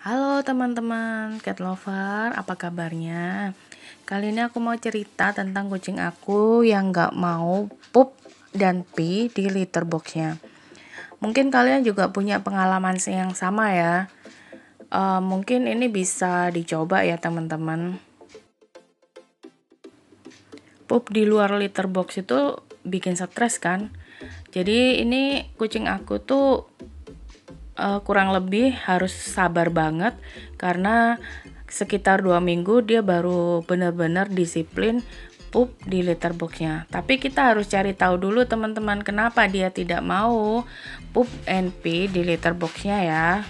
Halo teman-teman cat lover, apa kabarnya? Kali ini aku mau cerita tentang kucing aku yang gak mau pup dan pee di litter boxnya. Mungkin kalian juga punya pengalaman yang sama ya. Mungkin ini bisa dicoba ya teman-teman. Pup di luar litter box itu bikin stres kan? Jadi ini kucing aku tuh kurang lebih harus sabar banget karena sekitar 2 minggu dia baru benar-benar disiplin pup di litter boxnya. Tapi kita harus cari tahu dulu teman-teman kenapa dia tidak mau pup and pee di litter boxnya ya.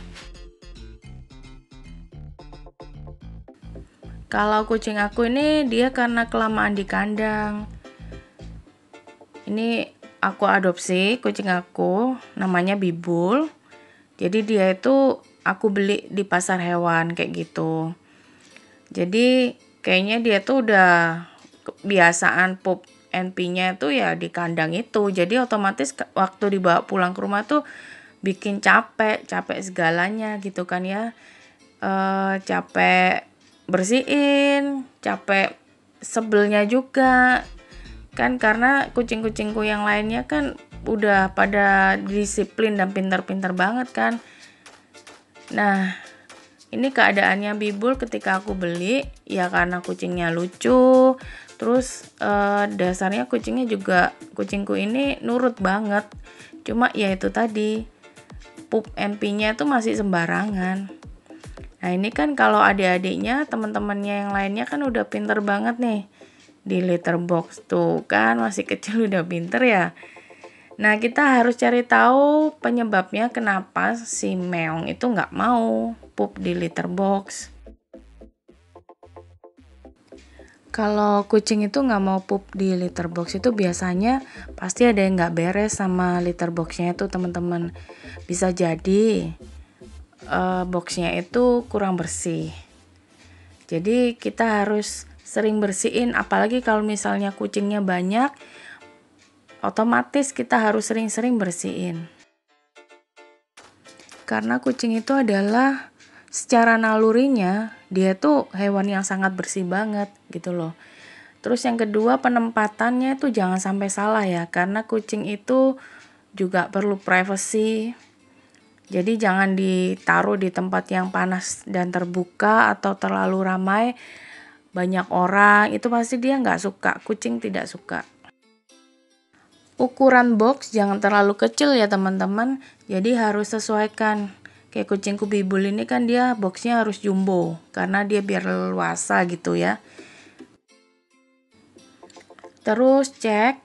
Kalau kucing aku ini dia karena kelamaan di kandang. Ini aku adopsi kucing aku, namanya Bibul. Jadi dia itu aku beli di pasar hewan kayak gitu. Jadi kayaknya dia tuh udah kebiasaan pup and pee-nya tuh ya di kandang itu. Jadi otomatis waktu dibawa pulang ke rumah tuh bikin capek segalanya gitu kan ya. Capek bersihin, capek sebelnya juga. Kan karena kucing-kucingku yang lainnya kan udah pada disiplin dan pintar-pintar banget kan. Nah, ini keadaannya Bibul ketika aku beli ya karena kucingnya lucu. Terus dasarnya kucingku ini nurut banget. Cuma ya itu tadi, pup and pee-nya itu masih sembarangan. Nah, ini kan kalau adik-adiknya, teman-temannya yang lainnya kan udah pinter banget nih di litter box tuh kan, masih kecil udah pinter ya. Nah, kita harus cari tahu penyebabnya kenapa si meong itu nggak mau pup di litter box. Kalau kucing itu nggak mau pup di litter box itu biasanya pasti ada yang nggak beres sama litter boxnya itu teman-teman. Bisa jadi boxnya itu kurang bersih. Jadi kita harus sering bersihin, apalagi kalau misalnya kucingnya banyak, otomatis kita harus sering-sering bersihin. Karena kucing itu adalah secara nalurinya dia tuh hewan yang sangat bersih banget gitu loh. Terus yang kedua, penempatannya itu jangan sampai salah ya, karena kucing itu juga perlu privacy. Jadi jangan ditaruh di tempat yang panas dan terbuka atau terlalu ramai, banyak orang, itu pasti dia nggak suka, kucing tidak suka. Ukuran box jangan terlalu kecil ya teman-teman, jadi harus sesuaikan. Kayak kucingku Bibul ini kan dia boxnya harus jumbo, karena dia biar leluasa gitu ya. Terus cek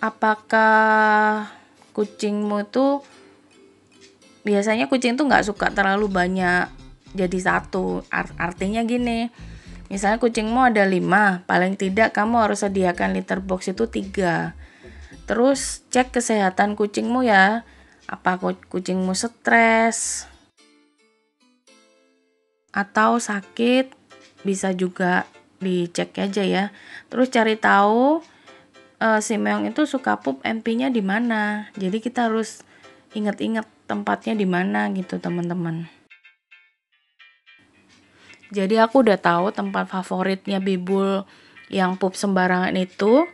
apakah kucingmu tuh, biasanya kucing tuh nggak suka terlalu banyak jadi satu. Artinya gini, misalnya kucingmu ada 5, paling tidak kamu harus sediakan litter box itu 3. Terus cek kesehatan kucingmu ya, apa kucingmu stres atau sakit, bisa juga dicek aja ya. Terus cari tahu si meong itu suka pup and pee-nya di mana. Jadi kita harus ingat-ingat tempatnya di mana gitu teman-teman. Jadi aku udah tahu tempat favoritnya Bibul yang pup sembarangan itu.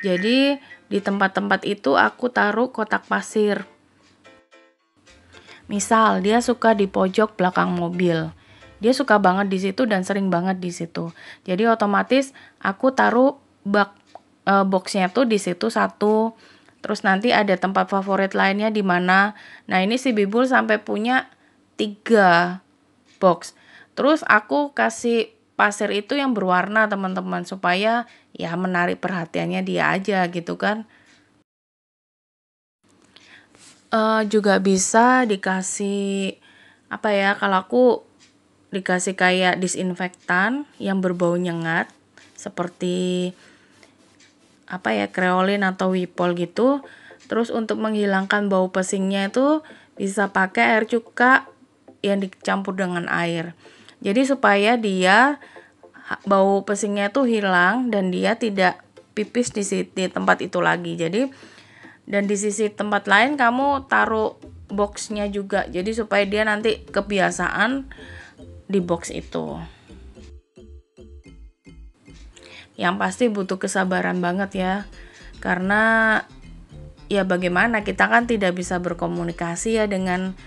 Jadi di tempat-tempat itu aku taruh kotak pasir. Misal dia suka di pojok belakang mobil. Dia suka banget di situ dan sering banget di situ. Jadi otomatis aku taruh boxnya tuh di situ satu. Terus nanti ada tempat favorit lainnya di mana. Nah, ini si Bibul sampai punya 3 box. Terus aku kasih pasir itu yang berwarna teman-teman, supaya ya menarik perhatiannya dia aja gitu kan. Juga bisa dikasih apa ya, kalau aku dikasih kayak disinfektan yang berbau nyengat seperti apa ya, kreolin atau wipol gitu. Terus untuk menghilangkan bau pesingnya itu bisa pakai air cuka yang dicampur dengan air. Jadi supaya dia bau pesingnya itu hilang dan dia tidak pipis di tempat itu lagi. Jadi dan di sisi tempat lain kamu taruh boxnya juga. Jadi supaya dia nanti kebiasaan di box itu. Yang pasti butuh kesabaran banget ya, karena ya bagaimana, kita kan tidak bisa berkomunikasi ya dengan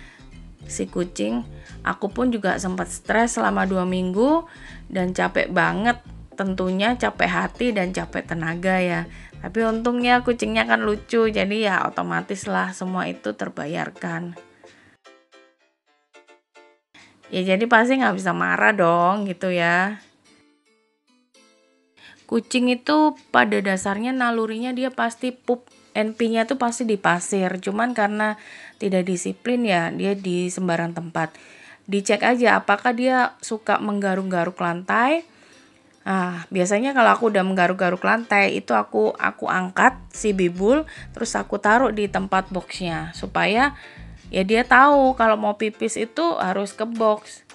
si kucing. Aku pun juga sempat stres selama 2 minggu dan capek banget, tentunya capek hati dan capek tenaga ya. Tapi untungnya kucingnya kan lucu, jadi ya otomatis lah semua itu terbayarkan. Ya jadi pasti nggak bisa marah dong gitu ya. Kucing itu pada dasarnya nalurinya dia pasti pup NP-nya tuh pasti di pasir. Cuman karena tidak disiplin ya dia di sembarang tempat. Dicek aja apakah dia suka menggaruk-garuk lantai. Nah, biasanya kalau aku udah menggaruk-garuk lantai itu aku angkat si Bibul, terus aku taruh di tempat boxnya supaya ya dia tahu kalau mau pipis itu harus ke box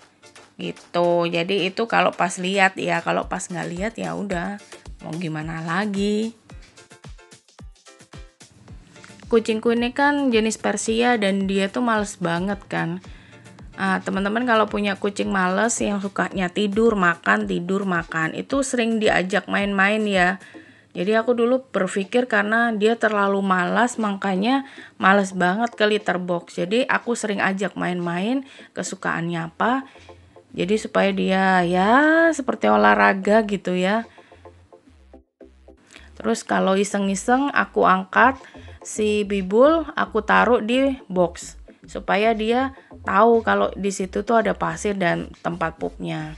gitu. Jadi itu kalau pas lihat ya, kalau pas nggak lihat ya udah mau gimana lagi. Kucingku ini kan jenis Persia dan dia tuh males banget kan. Teman-teman kalau punya kucing males yang sukanya tidur makan itu sering diajak main-main ya. Jadi aku dulu berpikir karena dia terlalu malas makanya males banget ke litter box. Jadi aku sering ajak main-main kesukaannya apa. Jadi supaya dia ya seperti olahraga gitu ya. Terus kalau iseng-iseng aku angkat si Bibul, aku taruh di box supaya dia tahu kalau di situ tuh ada pasir dan tempat pupnya.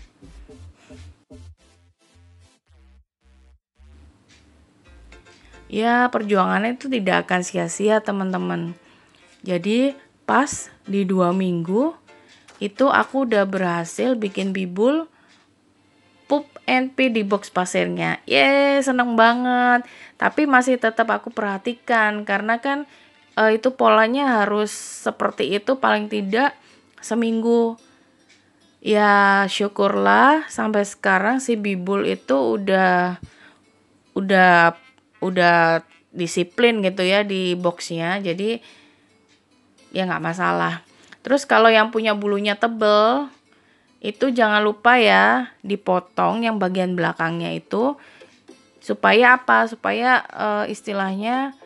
Ya, perjuangannya itu tidak akan sia-sia teman-teman. Jadi pas di 2 minggu itu aku udah berhasil bikin Bibul pup NP di box pasirnya. Seneng banget. Tapi masih tetap aku perhatikan karena kan itu polanya harus seperti itu paling tidak seminggu. Ya syukurlah sampai sekarang si Bibul itu udah udah disiplin gitu ya di boxnya. Jadi ya nggak masalah. Terus kalau yang punya bulunya tebel itu jangan lupa ya dipotong yang bagian belakangnya itu supaya apa? Supaya istilahnya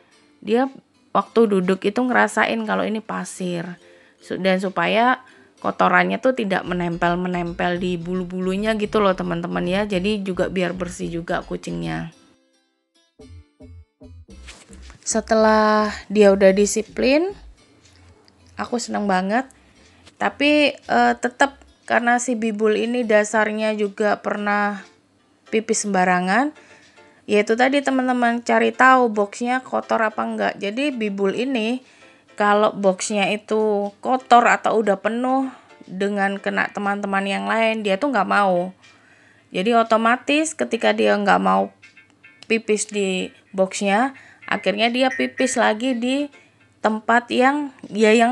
dia waktu duduk itu ngerasain kalau ini pasir. Dan supaya kotorannya tuh tidak menempel di bulu-bulunya gitu loh teman-teman ya. Jadi juga biar bersih juga kucingnya. Setelah dia udah disiplin, aku seneng banget. Tapi tetap karena si Bibul ini dasarnya juga pernah pipis sembarangan, yaitu tadi teman-teman cari tahu boxnya kotor apa enggak. Jadi Bibul ini kalau boxnya itu kotor atau udah penuh dengan kena teman-teman yang lain, dia tuh nggak mau. Jadi otomatis ketika dia nggak mau pipis di boxnya, akhirnya dia pipis lagi di tempat yang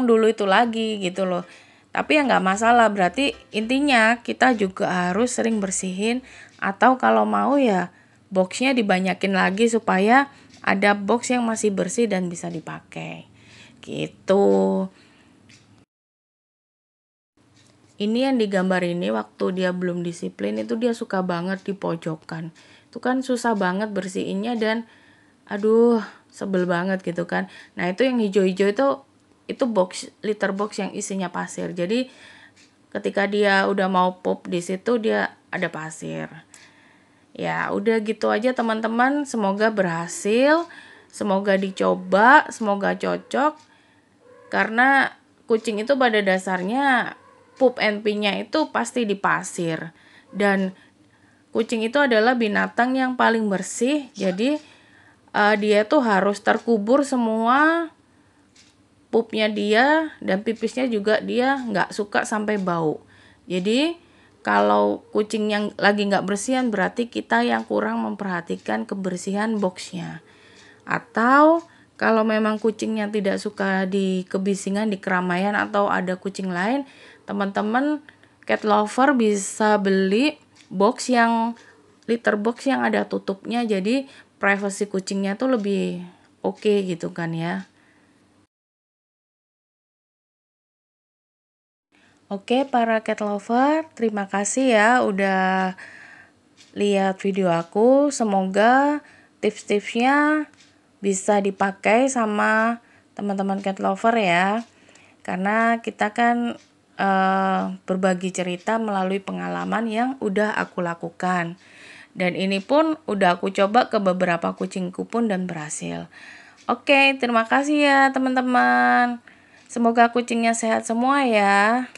dulu itu lagi gitu loh. Tapi ya nggak masalah, berarti intinya kita juga harus sering bersihin atau kalau mau ya boxnya dibanyakin lagi supaya ada box yang masih bersih dan bisa dipakai gitu. Ini yang digambar ini waktu dia belum disiplin itu dia suka banget di pojokan. Itu kan susah banget bersihinnya dan aduh sebel banget gitu kan. Nah itu yang hijau-hijau itu box litter box yang isinya pasir. Jadi ketika dia udah mau pup di situ dia ada pasir. Ya udah gitu aja teman-teman, semoga berhasil, semoga dicoba, semoga cocok. Karena kucing itu pada dasarnya pup NP-nya itu pasti di pasir. Dan kucing itu adalah binatang yang paling bersih. Jadi dia tuh harus terkubur semua pupnya dia dan pipisnya juga dia nggak suka sampai bau. Jadi kalau kucing yang lagi nggak bersihan berarti kita yang kurang memperhatikan kebersihan boxnya. Atau kalau memang kucingnya tidak suka di kebisingan, di keramaian atau ada kucing lain, teman-teman cat lover bisa beli box yang litter box yang ada tutupnya, jadi privacy kucingnya tuh lebih oke gitu kan ya. Oke, para cat lover, terima kasih ya udah lihat video aku. Semoga tips-tipsnya bisa dipakai sama teman-teman cat lover ya. Karena kita kan berbagi cerita melalui pengalaman yang udah aku lakukan. Dan ini pun udah aku coba ke beberapa kucingku pun dan berhasil. Oke, terima kasih ya teman-teman. Semoga kucingnya sehat semua ya.